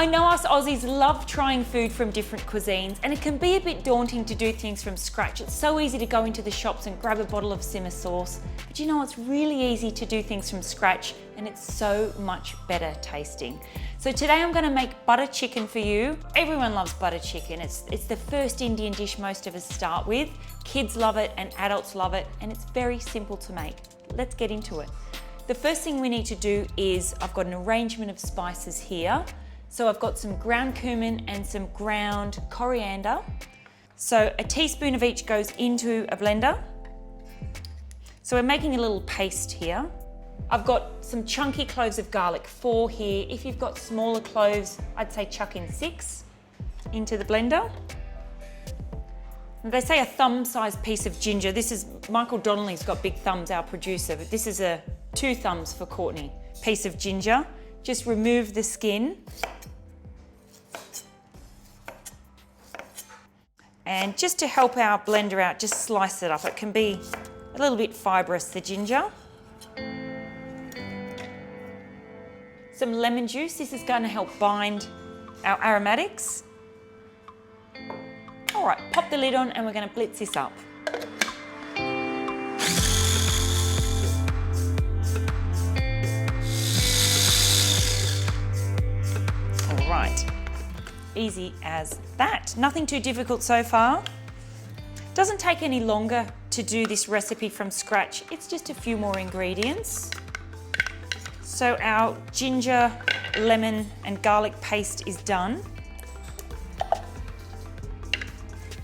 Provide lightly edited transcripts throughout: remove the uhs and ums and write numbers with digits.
I know us Aussies love trying food from different cuisines, and it can be a bit daunting to do things from scratch. It's so easy to go into the shops and grab a bottle of simmer sauce, but you know, it's really easy to do things from scratch, and it's so much better tasting. So today I'm going to make butter chicken for you. Everyone loves butter chicken. It's the first Indian dish most of us start with. Kids love it and adults love it, and it's very simple to make. Let's get into it. The first thing we need to do is, I've got an arrangement of spices here. So I've got some ground cumin and some ground coriander. So a teaspoon of each goes into a blender. So we're making a little paste here. I've got some chunky cloves of garlic, 4 here. If you've got smaller cloves, I'd say chuck in 6 into the blender. And they say a thumb-sized piece of ginger. This is, Michael Donnelly's got big thumbs, our producer, but this is a 2 thumbs for Courtney. Piece of ginger. Just remove the skin. And just to help our blender out, just slice it up. It can be a little bit fibrous, the ginger. Some lemon juice. This is going to help bind our aromatics. All right, pop the lid on and we're going to blitz this up. All right. Easy as that. Nothing too difficult so far. Doesn't take any longer to do this recipe from scratch. It's just a few more ingredients. So our ginger, lemon and garlic paste is done.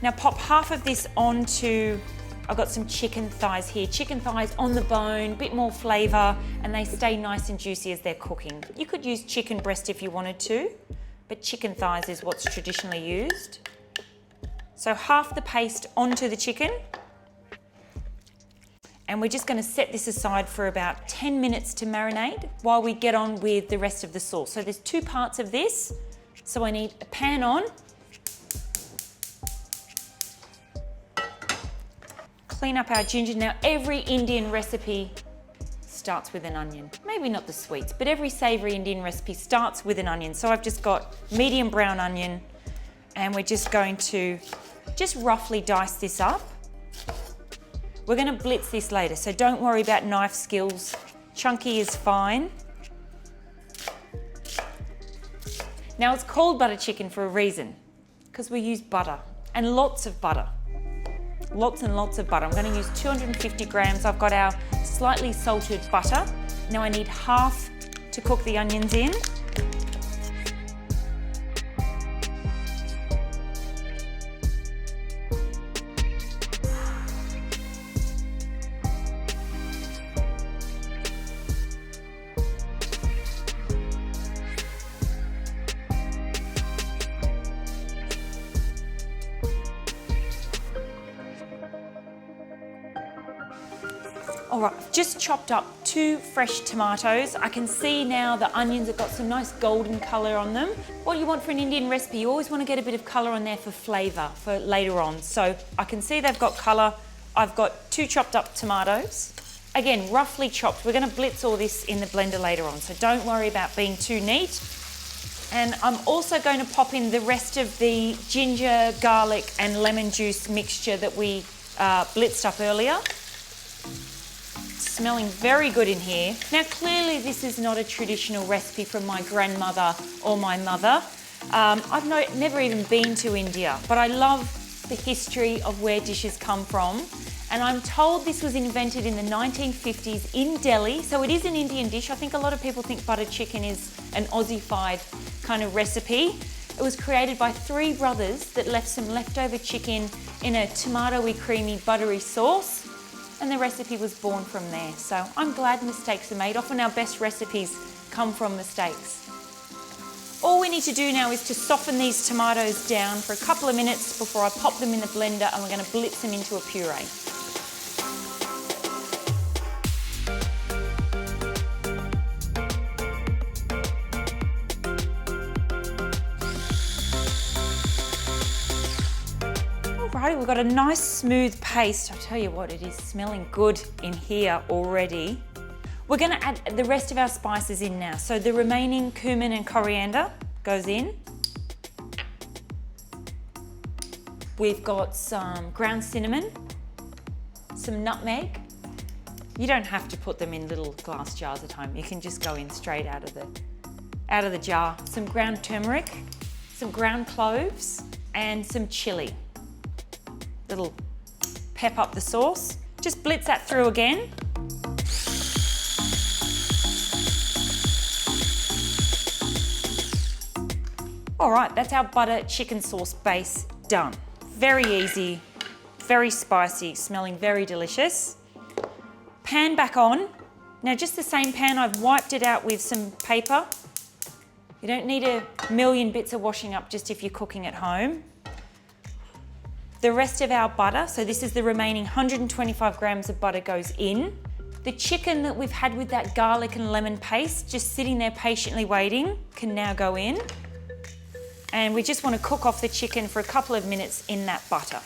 Now pop half of this onto, I've got some chicken thighs here. Chicken thighs on the bone, bit more flavour, and they stay nice and juicy as they're cooking. You could use chicken breast if you wanted to, but chicken thighs is what's traditionally used. So half the paste onto the chicken. And we're just going to set this aside for about 10 minutes to marinate while we get on with the rest of the sauce. So there's 2 parts of this. So I need a pan on. Clean up our ginger. Now every Indian recipe starts with an onion. Maybe not the sweets, but every savoury Indian recipe starts with an onion. So I've just got medium brown onion, and we're just going to just roughly dice this up. We're going to blitz this later, so don't worry about knife skills. Chunky is fine. Now it's called butter chicken for a reason, because we use butter, and lots of butter. Lots and lots of butter. I'm going to use 250 grams. I've got our slightly salted butter. Now I need half to cook the onions in. All right, just chopped up 2 fresh tomatoes. I can see now the onions have got some nice golden colour on them. What you want for an Indian recipe, you always want to get a bit of colour on there for flavour for later on. So I can see they've got colour. I've got 2 chopped up tomatoes. Again, roughly chopped. We're going to blitz all this in the blender later on, so don't worry about being too neat. And I'm also going to pop in the rest of the ginger, garlic and lemon juice mixture that we blitzed up earlier. Smelling very good in here. Now clearly this is not a traditional recipe from my grandmother or my mother. I've never even been to India, but I love the history of where dishes come from. And I'm told this was invented in the 1950s in Delhi, so it is an Indian dish. I think a lot of people think butter chicken is an Aussie-fied kind of recipe. It was created by 3 brothers that left some leftover chicken in a tomato-y, creamy, buttery sauce. And the recipe was born from there. So I'm glad mistakes are made. Often our best recipes come from mistakes. All we need to do now is to soften these tomatoes down for a couple of minutes before I pop them in the blender, and we're going to blitz them into a puree. Alrighty, we've got a nice smooth paste. I'll tell you what, it is smelling good in here already. We're going to add the rest of our spices in now. So the remaining cumin and coriander goes in. We've got some ground cinnamon, some nutmeg. You don't have to put them in little glass jars at home. You can just go in straight out of the jar. Some ground turmeric, some ground cloves, and some chili. Little pep up the sauce. Just blitz that through again. All right, that's our butter chicken sauce base done. Very easy, very spicy, smelling very delicious. Pan back on. Now just the same pan, I've wiped it out with some paper. You don't need a million bits of washing up just if you're cooking at home. The rest of our butter, so this is the remaining 125 grams of butter goes in. The chicken that we've had with that garlic and lemon paste, just sitting there patiently waiting, can now go in. And we just want to cook off the chicken for a couple of minutes in that butter.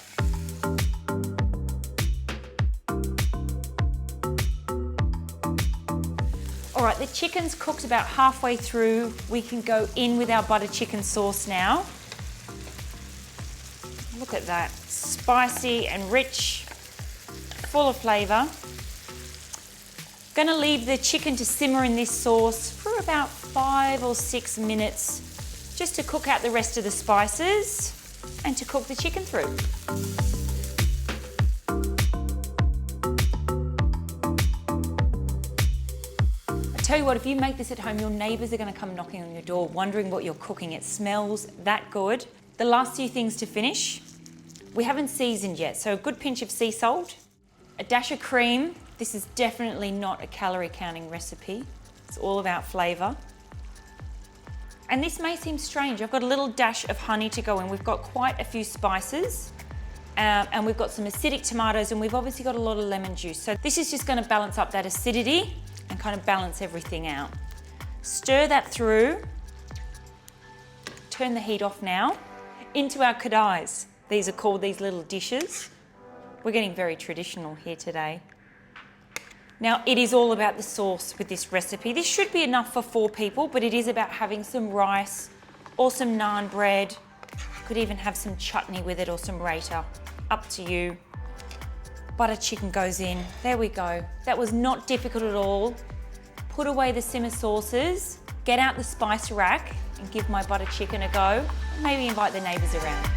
All right, the chicken's cooked about halfway through. We can go in with our butter chicken sauce now. Look at that, spicy and rich, full of flavour. Gonna leave the chicken to simmer in this sauce for about 5 or 6 minutes, just to cook out the rest of the spices and to cook the chicken through. I tell you what, if you make this at home, your neighbours are going to come knocking on your door wondering what you're cooking. It smells that good. The last few things to finish, we haven't seasoned yet, so a good pinch of sea salt, a dash of cream. This is definitely not a calorie counting recipe. It's all about flavour. And this may seem strange, I've got a little dash of honey to go in. We've got quite a few spices and we've got some acidic tomatoes and we've obviously got a lot of lemon juice. So this is just gonna balance up that acidity and kind of balance everything out. Stir that through, turn the heat off now, into our kadais. These are called these little dishes. We're getting very traditional here today. Now, it is all about the sauce with this recipe. This should be enough for 4 people, but it is about having some rice or some naan bread. You could even have some chutney with it or some raita. Up to you. Butter chicken goes in. There we go. That was not difficult at all. Put away the simmer sauces, get out the spice rack and give my butter chicken a go. Maybe invite the neighbours around.